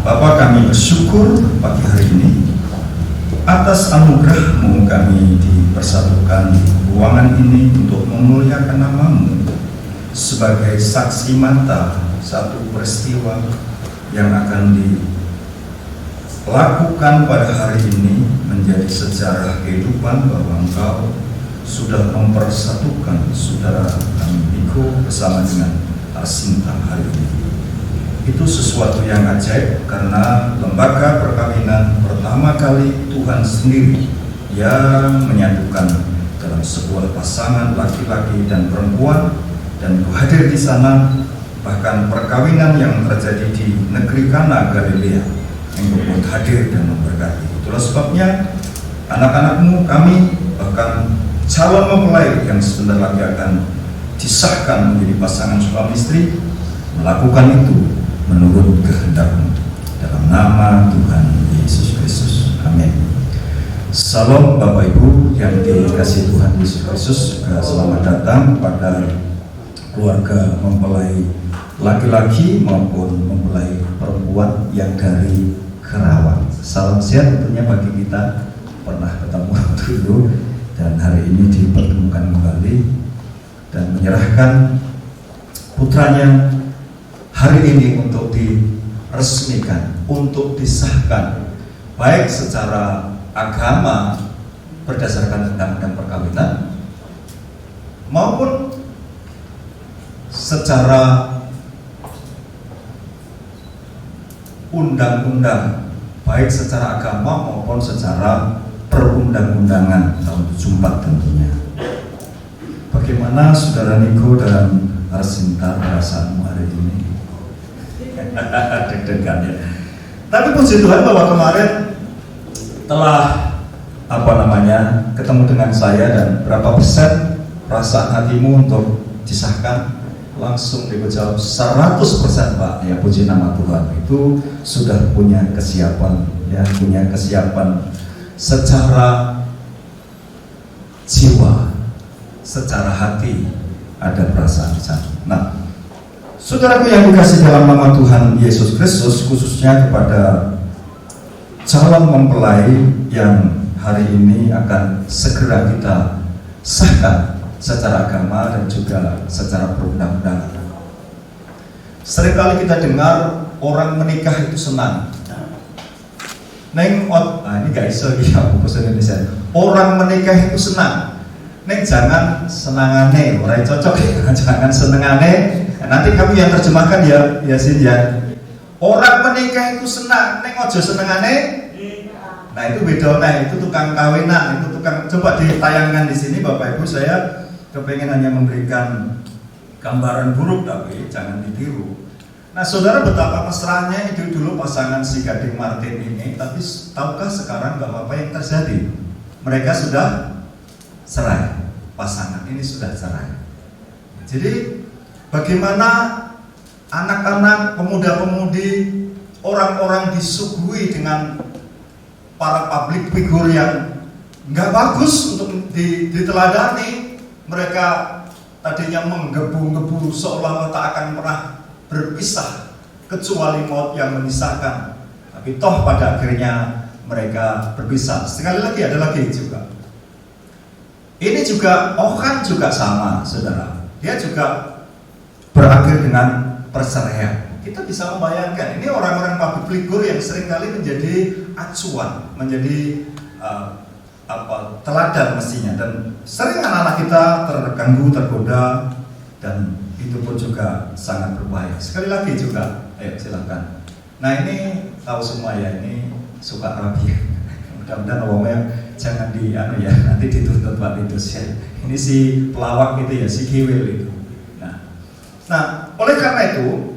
Bapa, kami bersyukur pagi hari ini atas anugerah-Mu kami dipersatukan di ruangan ini untuk memuliakan nama-Mu sebagai saksi mata satu peristiwa yang akan dilakukan pada hari ini menjadi sejarah kehidupan bahwa Engkau sudah mempersatukan saudara kami Niko bersama dengan Arsinta hari ini. Itu sesuatu yang ajaib karena lembaga perkawinan pertama kali Tuhan sendiri yang menyatukan dalam sebuah pasangan laki-laki dan perempuan, dan hadir di sana. Bahkan perkawinan yang terjadi di negeri Kana Galilea yang membuat hadir dan memberkati. Itulah sebabnya anak-anak-Mu, kami, bahkan calon mempelai yang sebentar lagi akan disahkan menjadi pasangan suami istri, melakukan itu menurut kehendak-Mu dalam nama Tuhan Yesus Kristus. Amin. Salam Bapak Ibu yang dikasihi Tuhan Yesus Kristus, juga selamat datang pada keluarga mempelai laki-laki maupun mempelai perempuan yang dari Kerawang. Salam sehat tentunya bagi kita pernah ketemu dulu dan hari ini dipertemukan kembali dan menyerahkan putranya hari ini untuk diresmikan, untuk disahkan, baik secara agama berdasarkan undang-undang perkawinan maupun secara undang-undang, baik secara agama maupun secara perundang-undangan tahun 74 tentunya. Bagaimana Saudara Niko dan Arsinta perasaanmu hari ini? Deg-degan ya. Tapi puji Tuhan bahwa kemarin telah ketemu dengan saya, dan berapa persen perasaan hatimu untuk disahkan? Langsung dijawab 100% Pak. Ya, puji nama Tuhan. Itu sudah punya kesiapan, ya, punya kesiapan secara jiwa, secara hati, ada perasaan di sana. Nah, saudaraku yang dikasih dalam nama Tuhan Yesus Kristus, khususnya kepada calon mempelai yang hari ini akan segera kita sahkan secara agama dan juga secara perundang-undangan. Seringkali kita dengar orang menikah itu senang. Ini gak iso ya bahasa Indonesia. Orang menikah itu senang. Jangan senangane, orang cocok ya. Jangan senengane. Nanti kami yang terjemahkan ya Sin ya. Orang menikah itu senang, ojo senengane. Nah itu beda, itu tukang kawinan, itu tukang. Coba ditayangkan di sini Bapak Ibu, saya kepengen hanya memberikan gambaran buruk tapi jangan ditiru. Nah saudara, betapa mesranya itu dulu pasangan si Gading Martin ini, tapi tahukah sekarang bahwa apa yang terjadi? Mereka sudah cerai, pasangan ini sudah cerai. Jadi bagaimana anak-anak, pemuda-pemudi, orang-orang disuguhi dengan para public figure yang nggak bagus untuk diteladani. Mereka tadinya menggebu-gebu seolah-olah tak akan pernah berpisah kecuali maut yang memisahkan. Tapi toh pada akhirnya mereka berpisah. Sekali lagi ada lagi juga. Ini juga Okan juga sama, saudara. Dia juga berakhir dengan perceraian. Kita bisa membayangkan ini orang-orang public figure yang seringkali menjadi acuan, menjadi teladan mestinya, dan sering anak-anak kita terganggu, tergoda, dan itu pun juga sangat berbahaya. Sekali lagi juga, ayo silakan. Nah ini tahu semua ya, ini suka rabi. Mudah-mudahan awalnya jangan nanti dituntut Pak Titus ya. Ini si pelawak gitu ya, si kiwil itu. Nah oleh karena itu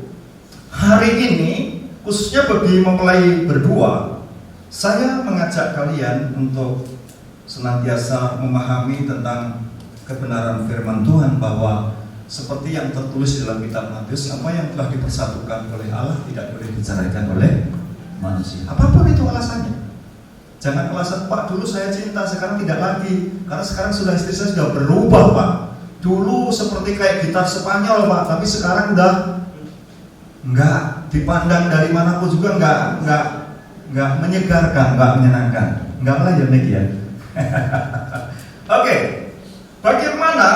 hari ini khususnya bagi mempelai berdua, saya mengajak kalian untuk senantiasa memahami tentang kebenaran firman Tuhan, bahwa seperti yang tertulis dalam kitab Matius, apa yang telah dipersatukan oleh Allah tidak boleh diceraikan oleh manusia. Apapun itu alasannya. Jangan alasan, Pak dulu saya cinta sekarang tidak lagi, karena sekarang sudah istri saya sudah berubah Pak. Dulu seperti kayak gitar Spanyol Pak, tapi sekarang udah Enggak, dipandang dari manapun juga enggak menyegarkan, enggak menyenangkan. Enggak lah ya Nek ya. Oke, bagaimana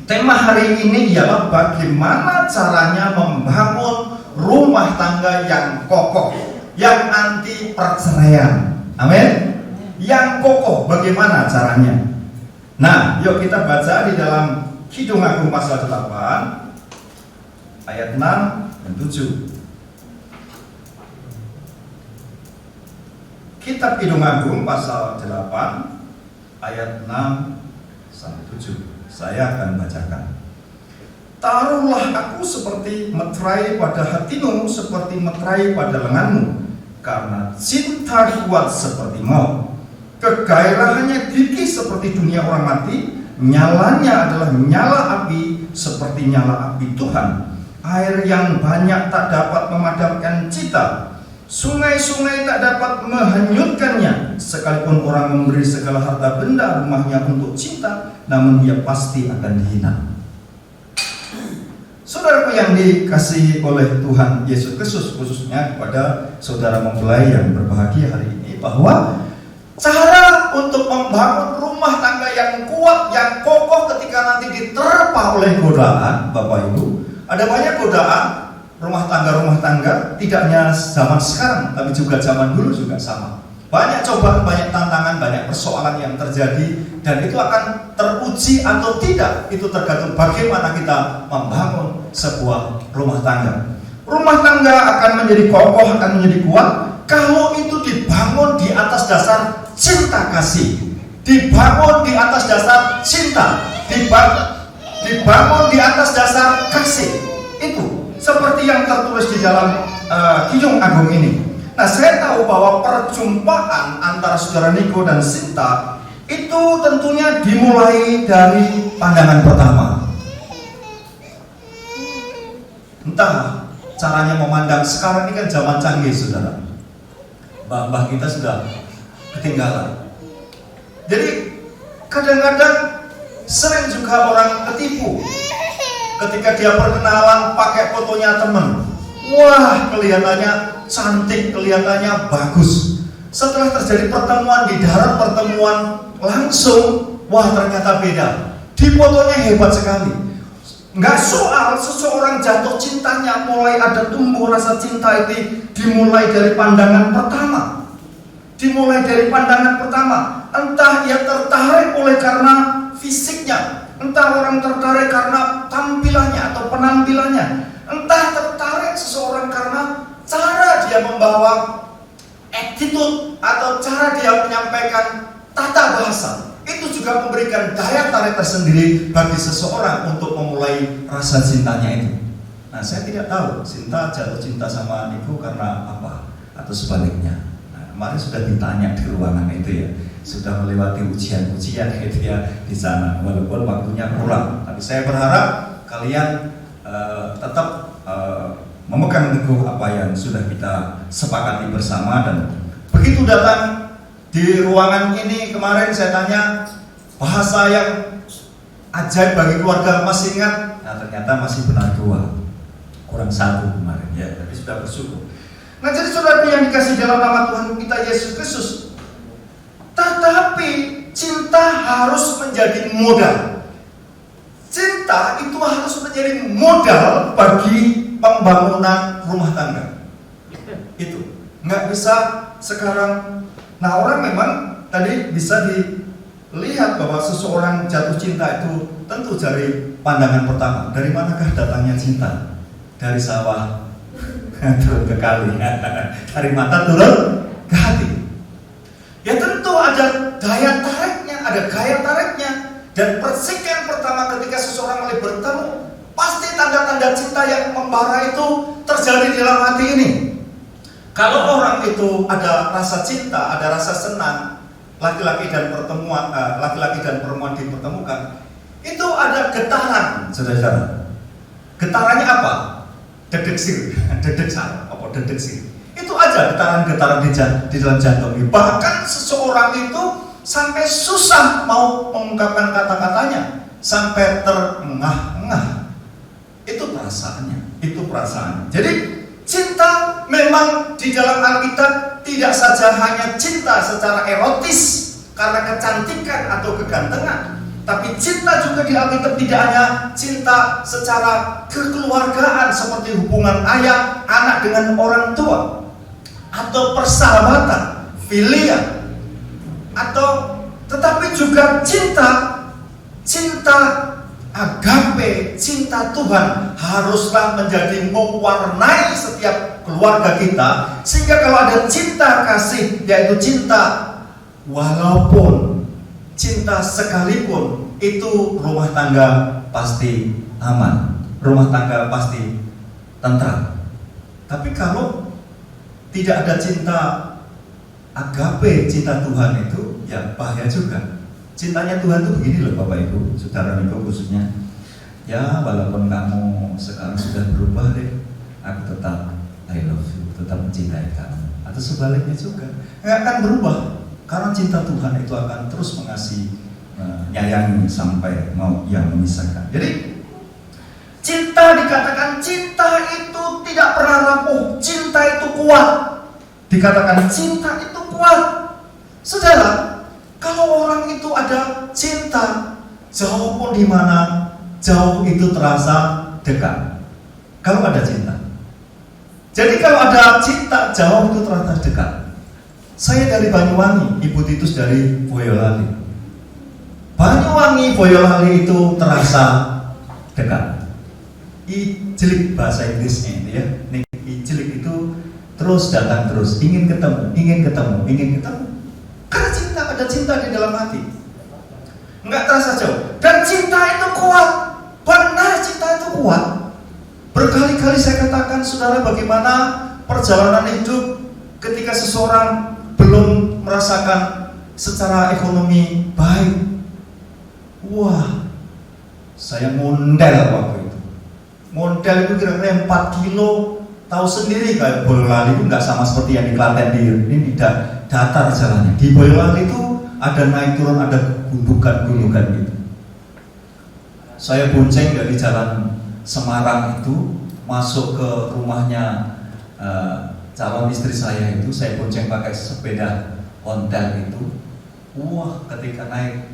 tema hari ini ialah bagaimana caranya membangun rumah tangga yang kokoh, yang anti perceraian. Amin. Yang kokoh, bagaimana caranya? Nah, yuk kita baca di dalam Kidung Agung pasal 8 ayat 6 dan 7. Kitab Kidung Agung pasal 8 ayat 6 sampai 7. Saya akan bacakan. Taruhlah aku seperti meterai pada hatimu, seperti meterai pada lenganmu, karena cinta kuat seperti maut, kegairahannya gigih seperti dunia orang mati, nyalanya adalah nyala api seperti nyala api Tuhan. Air yang banyak tak dapat memadamkan cita, sungai-sungai tak dapat menghanyutkannya. Sekalipun orang memberi segala harta benda rumahnya untuk cinta, namun ia pasti akan dihina. Saudaraku yang dikasihi oleh Tuhan Yesus Kristus, khususnya kepada saudara mempelai yang berbahagia hari ini, bahwa cara untuk membangun rumah tangga yang kuat, yang kokoh ketika nanti diterpa oleh godaan, Bapak Ibu, ada banyak godaan rumah tangga, tidak hanya zaman sekarang, tapi juga zaman dulu juga sama. Banyak cobaan, banyak tantangan, banyak persoalan yang terjadi, dan itu akan teruji atau tidak, itu tergantung bagaimana kita membangun sebuah rumah tangga. Rumah tangga akan menjadi kokoh, akan menjadi kuat kalau itu dibangun di atas dasar cinta kasih, dibangun di atas dasar cinta, dibangun di atas dasar kasih. Itu seperti yang tertulis di dalam Kidung Agung ini. Nah, saya tahu bahwa perjumpaan antara saudara Niko dan Sinta itu tentunya dimulai dari pandangan pertama. Entah caranya memandang, sekarang ini kan zaman canggih, saudara. Mbah-mbah kita sudah ketinggalan. Jadi kadang-kadang sering juga orang ketipu ketika dia perkenalan pakai fotonya teman. Wah, kelihatannya cantik, kelihatannya bagus. Setelah terjadi pertemuan di darat, pertemuan langsung, wah ternyata beda. Di fotonya hebat sekali. Nggak soal seseorang jatuh cintanya, mulai ada tumbuh rasa cinta itu dimulai dari pandangan pertama. Dimulai dari pandangan pertama. Entah ia tertarik oleh karena fisiknya, entah orang tertarik karena tampilannya atau penampilannya, entah tertarik seseorang karena cara dia membawa attitude atau cara dia menyampaikan tata bahasa. Itu juga memberikan daya tarik tersendiri bagi seseorang untuk memulai rasa cintanya itu. Nah, saya tidak tahu Sinta jatuh cinta sama Niko karena apa atau sebaliknya. Nah, kemarin sudah ditanya di ruangan itu ya, sudah melewati ujian-ujian gitu ya di sana, walaupun waktunya kurang. Tapi saya berharap kalian tetap memegang teguh apa yang sudah kita sepakati bersama. Dan begitu datang di ruangan ini kemarin, saya tanya bahasa yang ajaib bagi keluarga, masih ingat? Nah, ternyata masih benar dua, kurang satu kemarin ya, tapi sudah bersyukur. Nah, jadi saudara yang dikasih dalam nama Tuhan kita Yesus Kristus, tetapi cinta harus menjadi modal. Cinta itu harus menjadi modal bagi pembangunan rumah tangga. Itu nggak bisa sekarang. Nah, orang memang tadi bisa dilihat bahwa seseorang jatuh cinta itu tentu dari pandangan pertama. Dari manakah datangnya cinta? Dari sawah turun ke kali, dari mata turun ke hati. Ya tentu ada daya tariknya, ada gaya tariknya. Dan percikan pertama ketika seseorang mulai bertemu, pasti tanda-tanda cinta yang membara itu terjadi di dalam hati ini. Kalau orang itu ada rasa cinta, ada rasa senang, laki-laki dan perempuan dipertemukan, itu ada getaran, saudara-saudara. Getarannya apa? Dedeksir, dedeksar, apa dedeksir. Itu aja getaran-getaran di dalam jantung. Bahkan seseorang itu sampai susah mau mengungkapkan kata-katanya, sampai terengah-engah. Itu perasaannya. Itu perasaan. Jadi cinta memang di dalam Alkitab tidak saja hanya cinta secara erotis karena kecantikan atau kegantengan, tapi cinta juga di Alkitab tidak hanya cinta secara kekeluargaan seperti hubungan ayah anak dengan orang tua, atau persahabatan, filia, atau tetapi juga cinta agape, cinta Tuhan haruslah menjadi mewarnai setiap keluarga kita, sehingga kalau ada cinta kasih, yaitu cinta walaupun cinta sekalipun, itu rumah tangga pasti aman, rumah tangga pasti tentram. Tapi kalau tidak ada cinta agape, cinta Tuhan itu ya bahaya juga. Cintanya Tuhan itu begini loh Bapak Ibu, Saudara Niko khususnya. Ya walaupun kamu sekarang sudah berubah deh, aku tetap I love you, tetap mencintai kamu. Atau sebaliknya juga, nggak akan berubah. Karena cinta Tuhan itu akan terus mengasihi, menyayangi sampai mau yang memisahkan. Jadi cinta dikatakan cinta itu tidak pernah rapuh, cinta itu kuat. Dikatakan cinta itu kuat. Saudara, kalau orang itu ada cinta, jauh pun di mana, jauh itu terasa dekat. Kalau ada cinta. Jadi kalau ada cinta, jauh itu terasa dekat. Saya dari Banyuwangi, Ibu Titus dari Boyolali. Banyuwangi, Boyolali itu terasa dekat. Ijelik bahasa Inggrisnya itu ya. Ijelik itu terus datang terus, ingin ketemu. Karena cinta, ada cinta di dalam hati. Enggak terasa jauh. Dan cinta itu kuat. Benar, cinta itu kuat. Berkali-kali saya katakan, saudara, bagaimana perjalanan hidup ketika seseorang belum merasakan secara ekonomi baik. Wah, saya mondel waktu itu. Mondel itu kira-kira 4 kilo. Tahu sendiri kayak Boyolali itu nggak sama seperti yang di Klaten ini datar jalannya. Di Boyolali itu ada naik turun, ada gundukan gitu. Saya bonceng dari jalan Semarang itu masuk ke rumahnya calon istri saya itu, saya bonceng pakai sepeda ontel itu. Wah, ketika naik,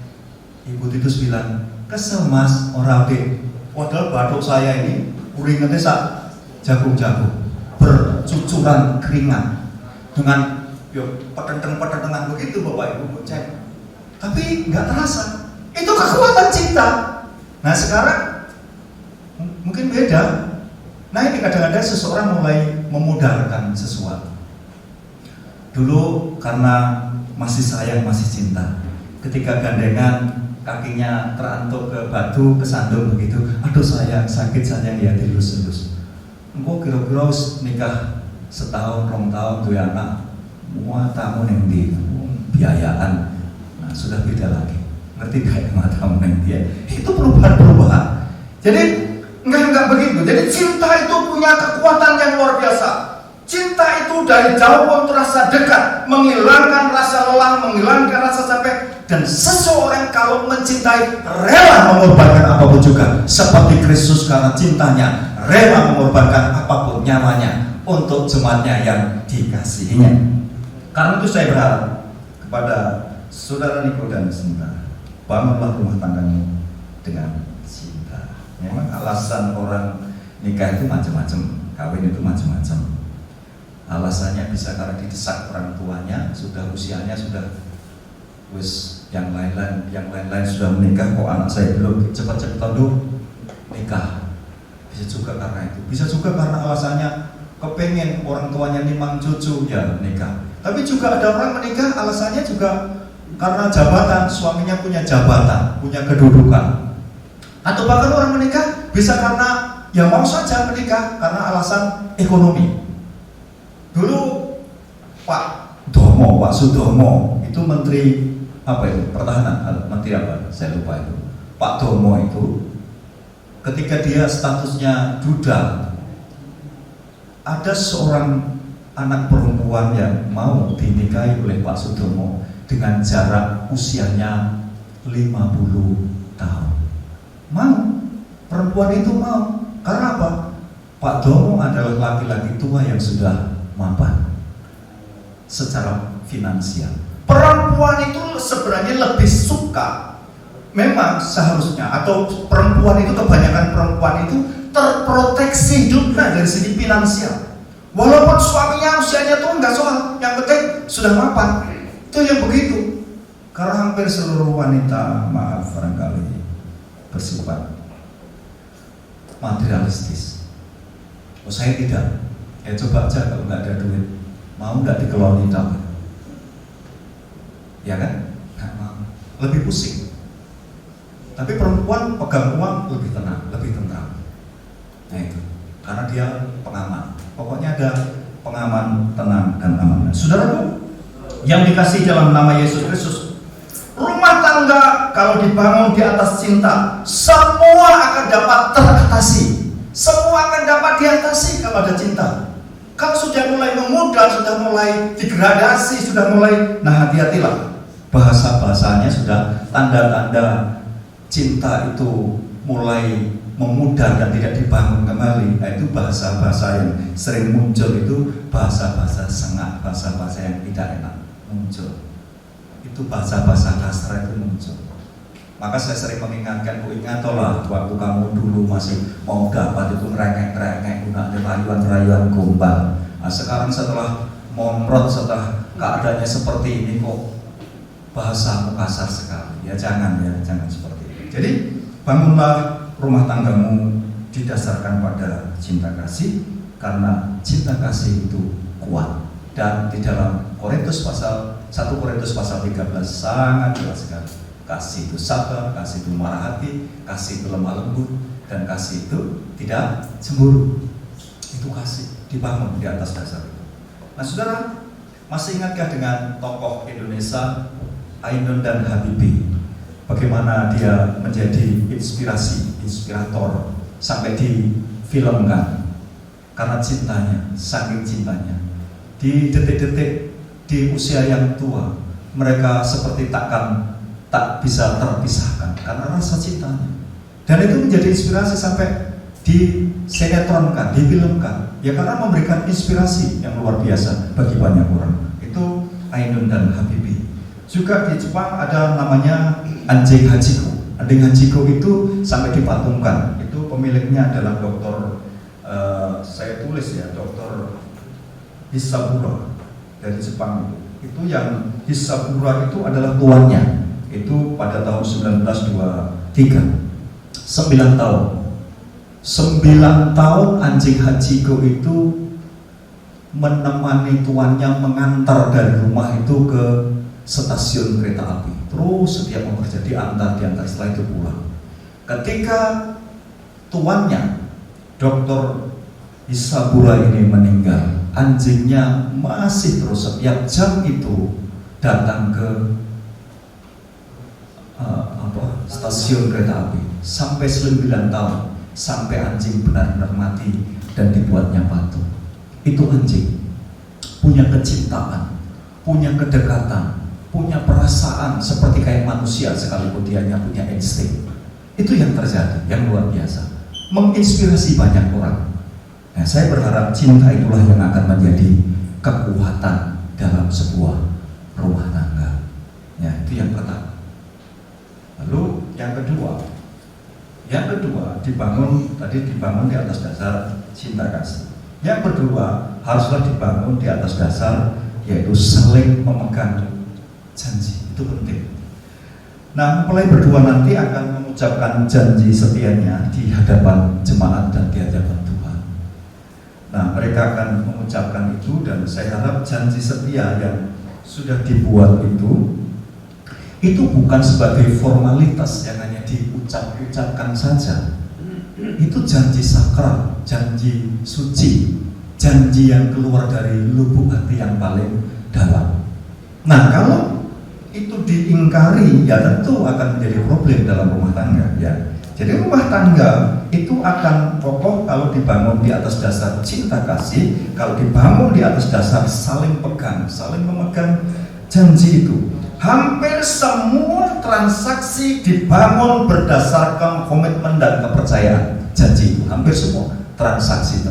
Ibu Titus bilang, kesel mas, orabe. Padahal batuk saya ini uringannya sak jagung-jagung, bercucuran keringat dengan petenteng-petentengan begitu Bapak Ibu bonceng. Tapi nggak terasa. Itu kekuatan cinta. Nah sekarang mungkin beda. Nah ini kadang-kadang seseorang mulai memudarkan sesuatu. Dulu karena masih sayang, masih cinta, ketika gandengan kakinya terantuk ke batu, kesandung begitu, aduh sayang, sakit sayang ya, dilus-elus. Engkau kira-kira nikah setahun, 2 tahun tuh ya anak, matamu neng di biayaan, nah sudah beda lagi. Ngerti gak matamu neng dia? Itu perubahan-perubahan. Jadi enggak begitu. Jadi cinta itu punya kekuatan yang luar biasa. Cinta itu dari jauh pun terasa dekat, menghilangkan rasa lelah, menghilangkan rasa capek. Dan seseorang kalau mencintai rela mengorbankan apapun juga, seperti Kristus karena cintanya rela mengorbankan apapun nyawanya untuk jemaatnya yang dikasihinya. Karena itu saya berharap kepada saudara Niko dan Sinta, bangunlah rumah tanggamu dengan cinta. Memang alasan orang nikah itu macam-macam, kawin itu macam-macam. Alasannya bisa karena didesak orang tuanya, sudah usianya sudah yang lain-lain sudah menikah, kok anak saya belum, cepat-cepat dulu nikah. Bisa juga karena itu, bisa juga karena alasannya kepengen orang tuanya nimang cucu ya nikah. Tapi juga ada orang menikah alasannya juga karena jabatan, suaminya punya jabatan, punya kedudukan. Atau bahkan orang menikah bisa karena ya mau saja menikah karena alasan ekonomi. Dulu Pak Sudomo itu menteri apa itu? Pertahanan, menteri apa? Saya lupa itu. Pak Domo itu ketika dia statusnya duda, ada seorang anak perempuan yang mau dinikahi oleh Pak Sudomo dengan jarak usianya 50 tahun. Mau, perempuan itu mau. Karena apa? Pak Domo adalah laki-laki tua yang sudah mapan secara finansial. Perempuan itu sebenarnya lebih suka, memang seharusnya, atau perempuan itu, kebanyakan perempuan itu terproteksi hidupnya dari segi finansial. Walaupun suaminya usianya tua nggak soal, yang penting sudah mapan. Itu yang begitu. Karena hampir seluruh wanita, maaf barangkali, bersifat materialistis. Oh, saya tidak. Ya coba aja kalau nggak ada duit, mau nggak dikelola dapat? Ya kan? Nggak mau. Lebih pusing. Tapi perempuan pegang uang lebih tenang, lebih tentram. Nah itu, karena dia pengaman. Pokoknya ada pengaman, tenang dan aman. Saudaraku, yang dikasih dalam nama Yesus Kristus, rumah tangga kalau dibangun di atas cinta, semua akan dapat teratasi. Semua akan dapat diatasi kalau ada cinta. Kalau sudah mulai memudar, sudah mulai degradasi, sudah mulai, nah hati-hatilah. Bahasa-bahasanya sudah tanda-tanda cinta itu mulai memudar dan tidak dibangun kembali. Nah, itu bahasa-bahasa yang sering muncul, itu bahasa-bahasa sengak, bahasa-bahasa yang tidak enak muncul. Itu bahasa-bahasa kasar itu muncul. Maka saya sering mengingatkan, ingatlah waktu kamu dulu masih mau dapat itu ngerengek-ngerengek, guna rayuan-rayuan gombal. Nah, sekarang setelah momrot, setelah keadaannya seperti ini, kok bahasamu kasar sekali. Ya jangan seperti ini. Jadi bangunlah rumah tanggamu didasarkan pada cinta kasih, karena cinta kasih itu kuat. Dan di dalam Korintus pasal 1 Korintus pasal 13 sangat jelas sekali. Kasih itu sabar, kasih itu murah hati, kasih itu lemah lembut, dan kasih itu tidak cemburu. Itu kasih dibangun di atas dasar itu. Nah saudara, masih ingatkah dengan tokoh Indonesia Ainun dan Habibie? Bagaimana dia menjadi inspirator sampai difilmkan karena cintanya, saking cintanya. Di detik-detik di usia yang tua, mereka seperti tak bisa terpisahkan karena rasa cintanya. Dan itu menjadi inspirasi sampai disinetronkan, difilmkan. Ya karena memberikan inspirasi yang luar biasa bagi banyak orang. Itu Ainun dan Habibie. Juga di Jepang ada namanya anjing Hachiko. Anjing Hachiko itu sampai dipatungkan. Itu pemiliknya adalah dokter, saya tulis ya, dokter Hisabura dari Jepang. Itu yang Hisabura itu adalah tuannya. Itu pada tahun 1923, 9 tahun 9 tahun anjing Hachiko itu menemani tuannya mengantar dari rumah itu ke stasiun kereta api. Terus setiap bekerja diantar setelah itu pulang. Ketika tuannya Dr. Hisabura ini meninggal, anjingnya masih terus setiap jam itu datang ke stasiun kereta api sampai 9 tahun, sampai anjing benar-benar mati dan dibuatnya patung. Itu anjing punya kecintaan, punya kedekatan, punya perasaan seperti kayak manusia sekalipun dianya punya insting. Itu yang terjadi, yang luar biasa, menginspirasi banyak orang. Nah, saya berharap cinta itulah yang akan menjadi kekuatan dalam sebuah rumah tangga. Ya, itu yang pertama. Lalu yang kedua dibangun di atas dasar cinta kasih. Yang kedua haruslah dibangun di atas dasar yaitu saling memegang janji. Itu penting. Nah, mempelai berdua nanti akan mengucapkan janji setianya di hadapan jemaat dan di hadapan Tuhan. Nah, mereka akan mengucapkan itu, dan saya harap janji setia yang sudah dibuat itu bukan sebagai formalitas yang hanya diucapkan saja. Itu janji sakral, janji suci, janji yang keluar dari lubuk hati yang paling dalam. Nah, kalau itu diingkari, ya tentu akan menjadi problem dalam rumah tangga, ya. Jadi rumah tangga itu akan kokoh kalau dibangun di atas dasar cinta kasih, kalau dibangun di atas dasar saling pegang, saling memegang janji itu. Hampir semua transaksi dibangun berdasarkan komitmen dan kepercayaan janji itu, hampir semua. transaksi.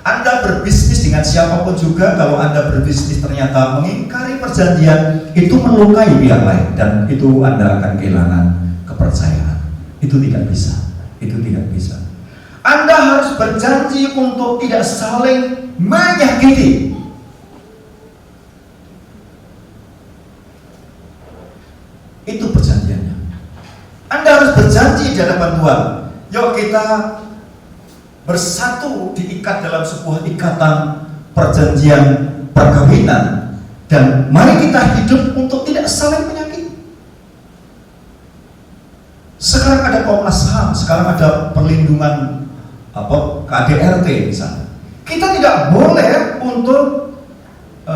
Anda berbisnis dengan siapapun juga, kalau Anda berbisnis ternyata mengingkari perjanjian, itu melukai pihak lain dan itu Anda akan kehilangan kepercayaan. Itu tidak bisa. Anda harus berjanji untuk tidak saling menyakiti. Itu perjanjiannya. Anda harus berjanji di hadapan Tuhan. Yuk kita bersatu, diikat dalam sebuah ikatan perjanjian perkawinan, dan mari kita hidup untuk tidak saling menyakiti. Sekarang ada Komnas HAM, sekarang ada perlindungan KDRT misalnya. Kita tidak boleh untuk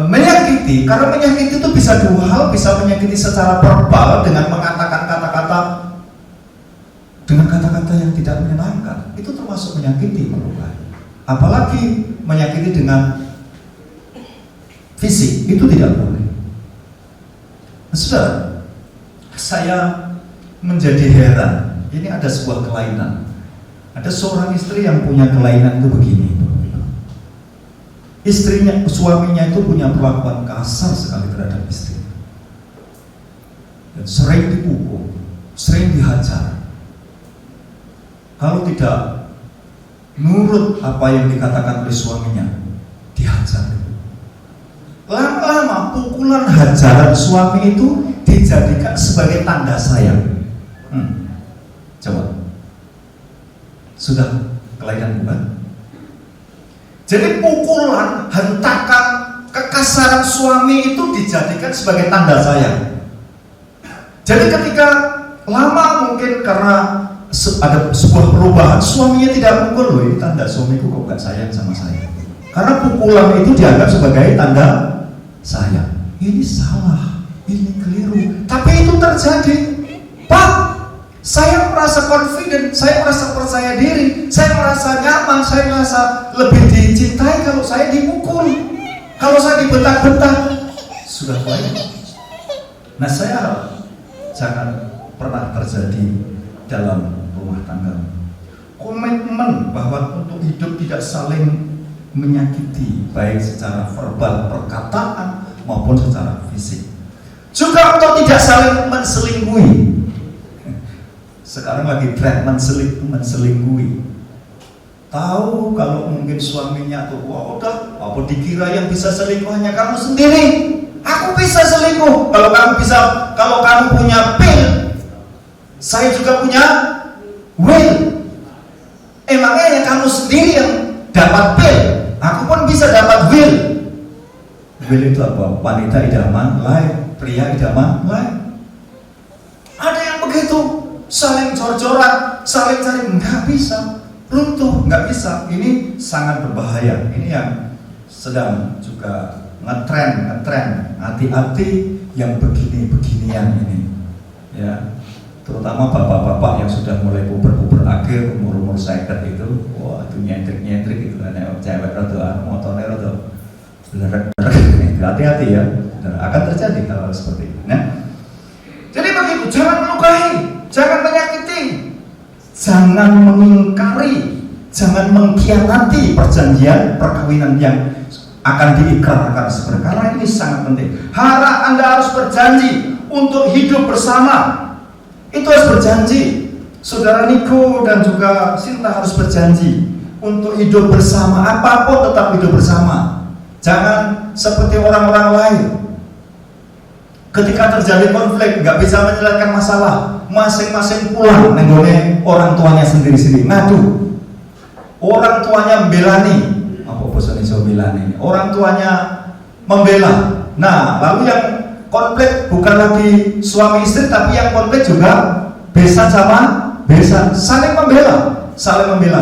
menyakiti, karena menyakiti itu bisa dua hal, bisa menyakiti secara verbal dengan mengatakan kata-kata yang tidak menyenangkan, itu termasuk menyakiti, melukai. Apalagi menyakiti dengan fisik, itu tidak boleh. Saudara, saya menjadi heran. Ini ada sebuah kelainan. Ada seorang istri yang punya kelainan itu begini. Suaminya itu punya perlakuan kasar sekali terhadap istrinya, dan sering dipukul, sering dihajar. Kalau tidak nurut apa yang dikatakan oleh suaminya, dihajar. Lama-lama pukulan hajaran suami itu dijadikan sebagai tanda sayang. Coba, sudah kelainan bukan? Jadi pukulan, hentakan, kekasaran suami itu dijadikan sebagai tanda sayang. Jadi ketika lama mungkin karena ada sebuah perubahan, suaminya tidak pukul, loh ini tanda suamiku kok gak sayang sama saya. Karena pukulan itu dianggap sebagai tanda sayang. Ini salah, ini keliru. Tapi itu terjadi. Pak, saya merasa confident, saya merasa percaya diri, saya merasa nyaman, saya merasa lebih dicintai kalau saya dipukul, kalau saya dibentak-bentak. Sudah baik. Nah, saya jangan pernah terjadi dalam rumah tangga. Komitmen bahwa untuk hidup tidak saling menyakiti, baik secara verbal, perkataan maupun secara fisik. Juga untuk tidak saling menselingkuhi. Sekarang lagi tren menselingkuhi. Tahu kalau mungkin suaminya tuh, wah udah, apa dikira yang bisa selingkuh hanya kamu sendiri? Aku bisa selingkuh. Kalau kamu punya pil, saya juga punya will. Emangnya ya kamu sendiri yang dapat pil? Aku pun bisa dapat will. Will itu apa? Wanita idaman lain, pria idaman lain. Ada yang begitu. Saling jor-joran, saling cari, nggak bisa, runtuh, nggak bisa. Ini sangat berbahaya. Ini yang sedang juga ngetren. Hati-hati yang beginian ini, ya. Terutama bapak-bapak yang sudah mulai puber akhir, umur seket itu, wah itu nyentrik itu, cewek rada, motornya rada, hati-hati ya, akan terjadi hal seperti itu. Nah, jadi begitu, jangan melukai. Jangan menyakiti, jangan mengingkari, jangan mengkhianati perjanjian perkawinan yang akan diikrarkan sebenarnya. Karena ini sangat penting. Anda harus berjanji untuk hidup bersama. Itu harus berjanji. Saudara Niko dan juga Sinta harus berjanji untuk hidup bersama. Apapun tetap hidup bersama. Jangan seperti orang-orang lain. Ketika terjadi konflik, nggak bisa menyelesaikan masalah, masing-masing pulang nenggone orang tuanya sendiri-sendiri, ngadu. Orang tuanya membelani, apa bahasa Indonesia membelani? Orang tuanya membela. Nah, lalu yang konflik bukan lagi suami istri, tapi yang konflik juga besan sama besan, saling membela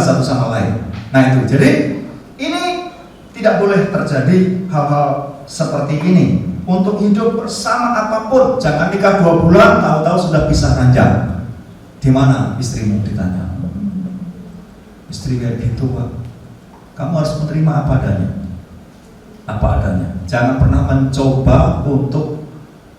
satu sama lain. Nah itu, jadi ini tidak boleh terjadi hal-hal seperti ini. Untuk hidup bersama apapun, jangan nikah 2 bulan, tahu-tahu sudah pisah ranjang. Di mana istrimu, ditanya. Istri kayak gitu, Pak. Kamu harus menerima apa adanya. Jangan pernah mencoba untuk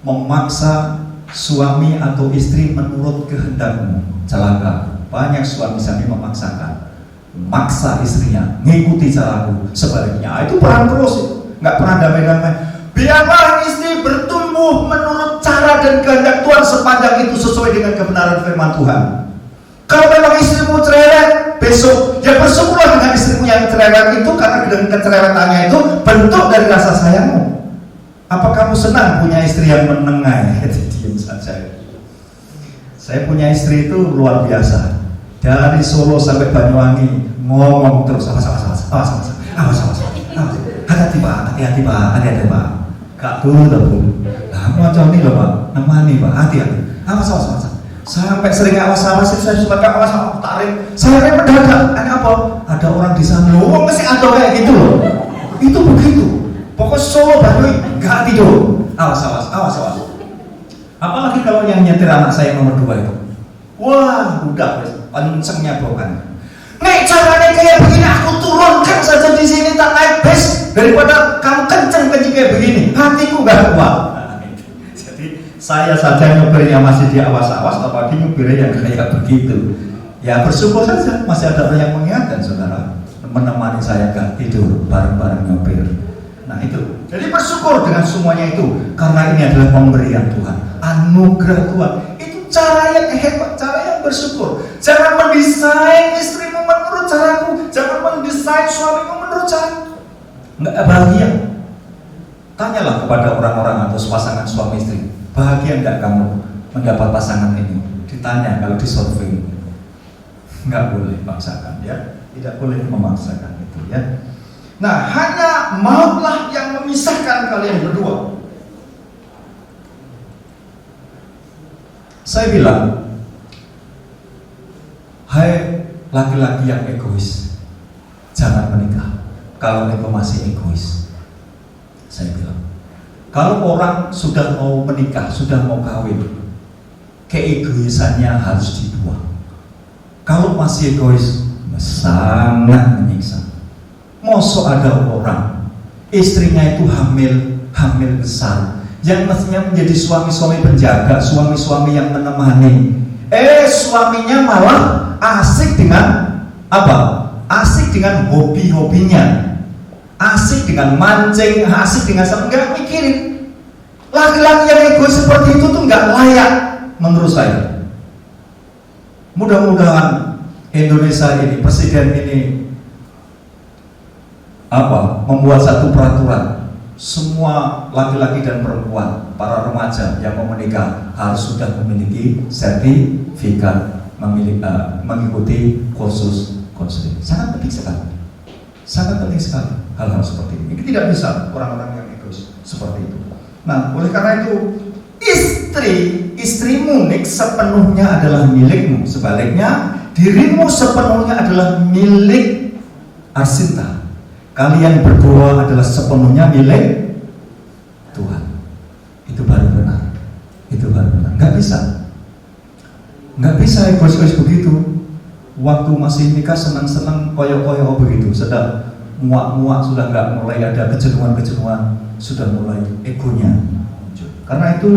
memaksa suami atau istri menurut kehendakmu. Celaka. Banyak suami memaksakan. maksa istrinya ngikuti caraku, sebaliknya itu perang terus, nggak pernah damai-damai. Biarlah istri bertumbuh menurut cara dan kehendak Tuhan sepanjang itu sesuai dengan kebenaran firman Tuhan. Kalau memang istrimu cerewet, besok ya bersyukurlah dengan istrimu yang cerewet itu, karena dengan kecerewetannya itu bentuk dari rasa sayangmu. Apa kamu senang punya istri yang menengai? Diam saja. Saya punya istri itu luar biasa. Dari Solo sampai Banyuwangi ngomong terus, awas. Hati-hati Pak. Kak dulu dah Bu. Nah, macam ini loh Pak, nemani Pak, hati-hati. Awas. Sampai sering awas, saya suka awas, tarik. Saya mendadak, apa? Ada orang di sana, loh, masih ada kayak gitu loh. Itu begitu. Pokoknya Solo Banyuwangi nggak tidur. Awas. Apalagi kalau yang nyetir anak saya nomor 2 itu. Wah, udah kencengnya bawaannya. Nek caranya kayak begini, aku turunkan saja di sini tak naik bis daripada kamu kenceng kayak begini. Hatiku gak kuat. Jadi saya saja nyopirnya masih di awas-awas, apalagi nyopirnya yang kayak begitu. Ya bersyukur saja masih ada orang yang mengingatkan saudara, menemani saya gak tidur bareng-bareng nyopir. Nah itu. Jadi bersyukur dengan semuanya itu, karena ini adalah pemberian Tuhan, anugerah Tuhan. Itu cara yang hebat, cara yang bersyukur. Jangan mendesain istrimu menurut caraku, jangan mendesain suamimu menurut caraku. Enggak bahagia. Tanyalah kepada orang-orang atau pasangan suami istri, bahagia enggak kamu mendapat pasangan ini? Ditanya kalau di survei. Enggak boleh paksakan ya, tidak boleh memaksakan itu ya. Nah, hanya mautlah yang memisahkan kalian berdua. Saya bilang, hai laki-laki yang egois, jangan menikah kalau engkau masih egois. Saya bilang, kalau orang sudah mau menikah, sudah mau kawin, keegoisannya harus dibuang. Kalau masih egois, sangat menyiksa. Mosok ada orang istrinya itu hamil besar, yang mestinya menjadi suami-suami penjaga, suami-suami yang menemani, suaminya malah asik dengan apa? Asik dengan hobi-hobinya, asik dengan mancing, asik dengan enggak mikirin. Laki-laki yang egois seperti itu tuh enggak layak menurut saya. Mudah-mudahan Indonesia ini, presiden ini membuat satu peraturan, semua laki-laki dan perempuan, para remaja yang mau menikah harus sudah memiliki sertifikat mengikuti kursus konseling. Sangat penting sekali hal-hal seperti ini. Ini tidak bisa orang-orang yang egois seperti itu. Nah, oleh karena itu istrimu sepenuhnya adalah milikmu, sebaliknya dirimu sepenuhnya adalah milik Arsinta. Kalian berdua adalah sepenuhnya milik Tuhan. Itu baru benar. Nggak bisa egois begitu. Waktu masih nikah senang-senang koyo-koyo begitu, sedang muak-muak, sudah nggak, mulai ada kejenuhan, sudah mulai egonya muncul. Karena itu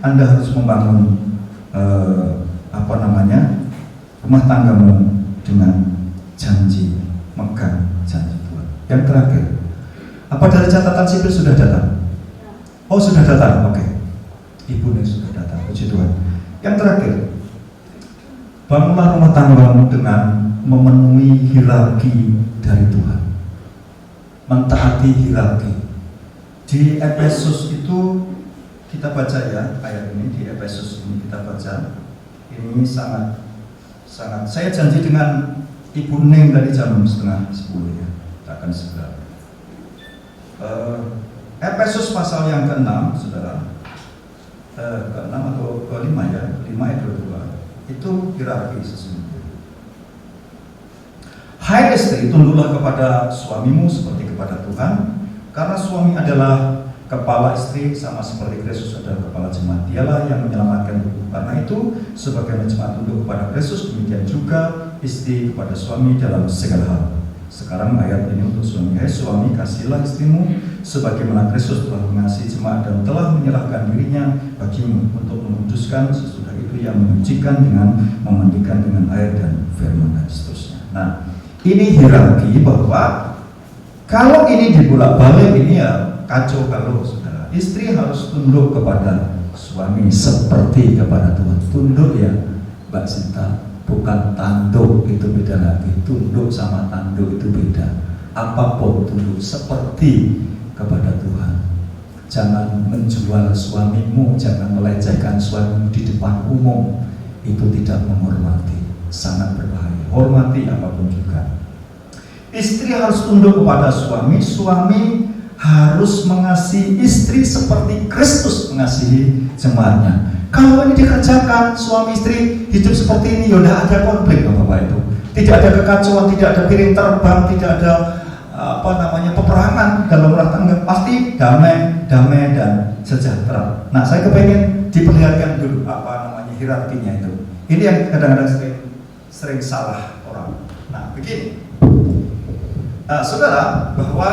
Anda harus membangun rumah tanggamu dengan janji, megang janji. Yang terakhir, apa dari catatan sipil sudah datang? Oh sudah datang, oke. Ibu nih sudah datang, puji Tuhan. Yang terakhir, bangunlah rumah tanggamu dengan memenuhi hierarki dari Tuhan, mentaati hierarki. Di Efesus itu kita baca ya, ayat ini di Efesus ini kita baca. Ini sangat. Saya janji dengan Ibu Neng tadi jam 9:30 ya. Akan segera. Efesus pasal yang ke-6, saudara, ke-6 atau ke-5 ya, 5 ayat 22, itu hierarki sesungguhnya. Hai istri, tunduklah kepada suamimu seperti kepada Tuhan, karena suami adalah kepala istri, sama seperti Kristus adalah kepala jemaat. Dialah yang menyelamatkan tubuh. Karena itu, sebagaimana jemaat tunduk kepada Kristus, demikian juga istri kepada suami dalam segala hal. Sekarang ayat ini untuk suami. Hai suami, kasihlah istrimu sebagaimana Kristus telah mengasihi jemaat dan telah menyerahkan dirinya bagimu untuk menguduskan, sesudah itu yang menyucikan dengan memandikan dengan air dan firman dan seterusnya. Nah, ini hierarki bahwa kalau ini dibulak-balik ini ya kacau kalau saudara. Istri harus tunduk kepada suami seperti kepada Tuhan. Tunduk ya Mbak Sinta, bukan tanduk, itu beda lagi. Tunduk sama tanduk itu beda. Apapun tunduk seperti kepada Tuhan. Jangan menjual suamimu, jangan melecehkan suamimu di depan umum. Itu tidak menghormati, sangat berbahaya. Hormati apapun juga. Istri harus tunduk kepada suami, suami harus mengasihi istri seperti Kristus mengasihi jemaatnya. Kalau ini dikerjakan, suami istri hidup seperti ini, yaudah ada konflik Bapak itu. Tidak ada kekacauan, tidak ada piring terbang, tidak ada peperangan dalam rumah tangga, pasti damai dan sejahtera. Nah, saya kepengen diperlihatkan dulu hierarkinya itu. Ini yang kadang-kadang sering salah orang. Nah, begini. Saudara, bahwa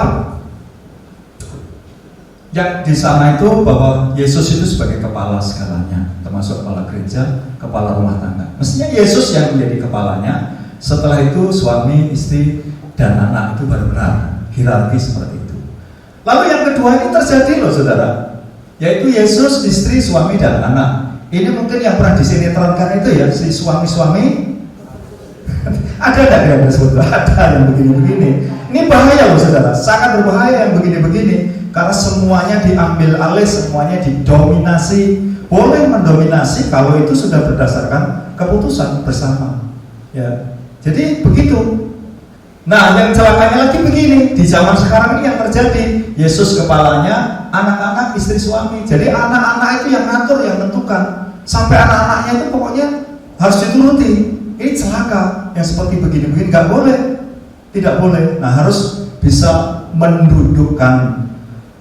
yang di sana itu bahwa Yesus itu sebagai kepala segalanya, termasuk kepala gereja, kepala rumah tangga. Mestinya Yesus yang menjadi kepalanya. Setelah itu suami, istri, dan anak itu baru benar. Hierarki seperti itu. Lalu yang kedua ini terjadi loh saudara, yaitu Yesus, istri, suami, dan anak. Ini mungkin yang pernah disinetronkan itu ya, si suami-suami. Ada yang disebut? Ada yang begini-begini. Ini bahaya loh saudara, sangat berbahaya yang begini-begini. Karena semuanya diambil alih, semuanya didominasi. Boleh mendominasi kalau itu sudah berdasarkan keputusan bersama. Ya, jadi begitu. Nah, yang celakanya lagi begini, di zaman sekarang ini yang terjadi, Yesus kepalanya, anak-anak, istri, suami. Jadi anak-anak itu yang ngatur, yang menentukan. Sampai anak-anaknya itu pokoknya harus dituruti. Ini celaka, yang seperti begini-begini nggak boleh, tidak boleh. Nah, harus bisa mendudukkan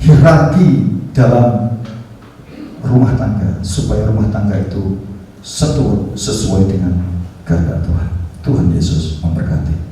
hierarki dalam rumah tangga supaya rumah tangga itu sesuai dengan kehendak Tuhan. Tuhan Yesus memberkati.